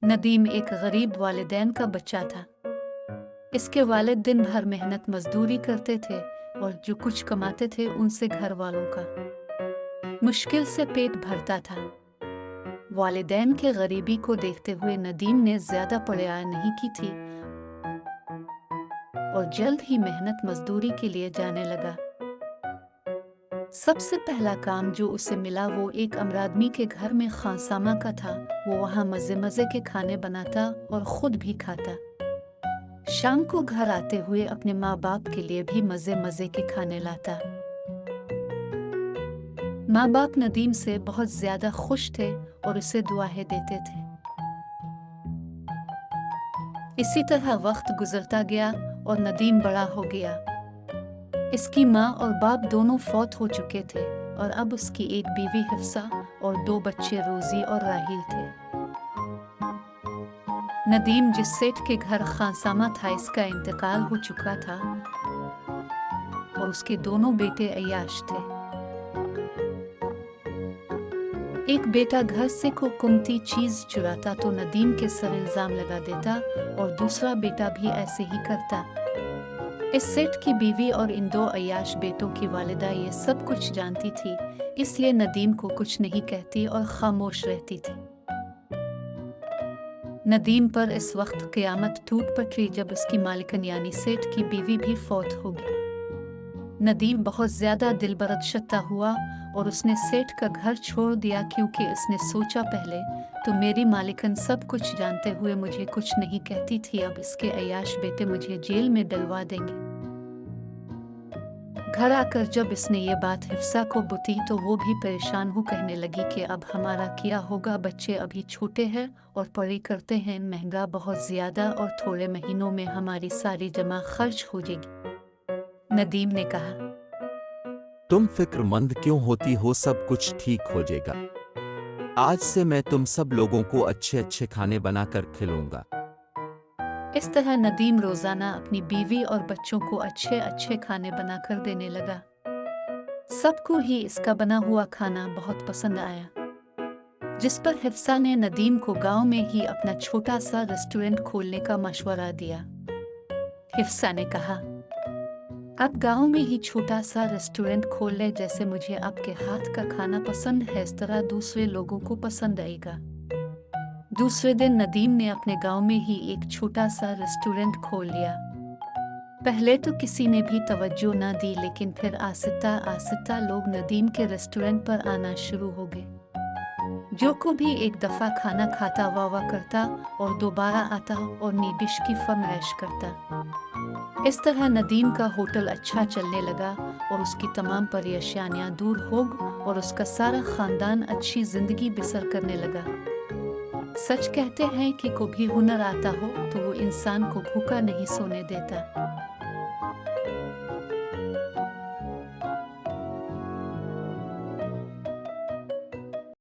नदीम एक गरीब वालिदैन का बच्चा था। इसके वालिद दिन भर मेहनत मजदूरी करते थे और जो कुछ कमाते थे उनसे घर वालों का मुश्किल से पेट भरता था। वालिदैन के गरीबी को देखते हुए नदीम ने ज्यादा पढ़ाई नहीं की थी और जल्द ही मेहनत मजदूरी के लिए जाने लगा। सबसे पहला काम जो उसे मिला वो एक अमीर आदमी के घर में खानसामा का था। वो वहाँ मजे मजे के खाने बनाता और खुद भी खाता। शाम को घर आते हुए अपने माँ बाप के लिए भी मजे मजे के खाने लाता। माँ बाप नदीम से बहुत ज्यादा खुश थे और उसे दुआएं देते थे। इसी तरह वक्त गुजरता गया और नदीम बड़ा हो गया। इसकी माँ और बाप दोनों फौत हो चुके थे और अब उसकी एक बीवी हिफ्सा और 2 बच्चे रोजी और राहिल थे। नदीम जिस सेठ के घर खानसामा था इसका इंतकाल हो चुका था और उसके दोनों बेटे अय्याश थे। एक बेटा घर से कोई कीमती चीज चुराता तो नदीम के सर इल्जाम लगा देता और दूसरा बेटा भी ऐसे ही करता। इस सेठ की बीवी और इन 2 अय्याश बेटों की वालिदा ये सब कुछ जानती थी, इसलिए नदीम को कुछ नहीं कहती और खामोश रहती थी। नदीम पर इस वक्त क़यामत टूट पड़ी जब उसकी मालिकन यानी सेठ की बीवी भी फौत हो गई। नदीम बहुत ज्यादा दिलबरद शत्ता हुआ और उसने सेठ का घर छोड़ दिया क्योंकि उसने सोचा पहले तो मेरी मालिकन सब कुछ जानते हुए मुझे कुछ नहीं कहती थी, अब इसके अय्याश बेटे मुझे जेल में डलवा देंगे। घर आकर जब इसने ये बात हिफ्सा को बुती तो वो भी परेशान हो कहने लगी कि अब हमारा क्या होगा, बच्चे अभी छोटे हैं और पढ़ाई करते हैं, महंगा बहुत ज्यादा और थोड़े महीनों में हमारी सारी जमा खर्च हो जाएगी। नदीम ने कहा, तुम फिक्रमंद क्यों होती हो, सब कुछ ठीक हो जाएगा। आज से मैं तुम सब लोगों को अच्छे अच्छे खाने बनाकर खिलाऊंगा। इस तरह नदीम रोजाना अपनी बीवी और बच्चों को अच्छे अच्छे खाने बनाकर देने लगा। सबको ही इसका बना हुआ खाना बहुत पसंद आया, जिस पर हिफ्सा ने नदीम को गांव में ही अपना छोटा सा रेस्टोरेंट खोलने का मशवरा दिया। हिफ्सा ने कहा, आप गांव में ही छोटा सा रेस्टोरेंट खोल ले, जैसे मुझे आपके हाथ का खाना पसंद है इस तरह दूसरे लोगों को पसंद आएगा। दूसरे दिन नदीम ने अपने गांव में ही एक छोटा सा रेस्टोरेंट खोल लिया। पहले तो किसी ने भी तवज्जो ना दी, लेकिन फिर आहिस्ता आहिस्ता लोग नदीम के रेस्टोरेंट पर आना शुरू हो गए। जो को भी एक दफा खाना खाता वाह करता और दोबारा आता और नीबिश की फरमाइश करता। इस तरह नदीम का होटल अच्छा चलने लगा और उसकी तमाम परेशानियां दूर हो और उसका सारा खानदान अच्छी जिंदगी बसर करने लगा। सच कहते हैं कि कोई भी हुनर आता हो तो वो इंसान को भूखा नहीं सोने देता।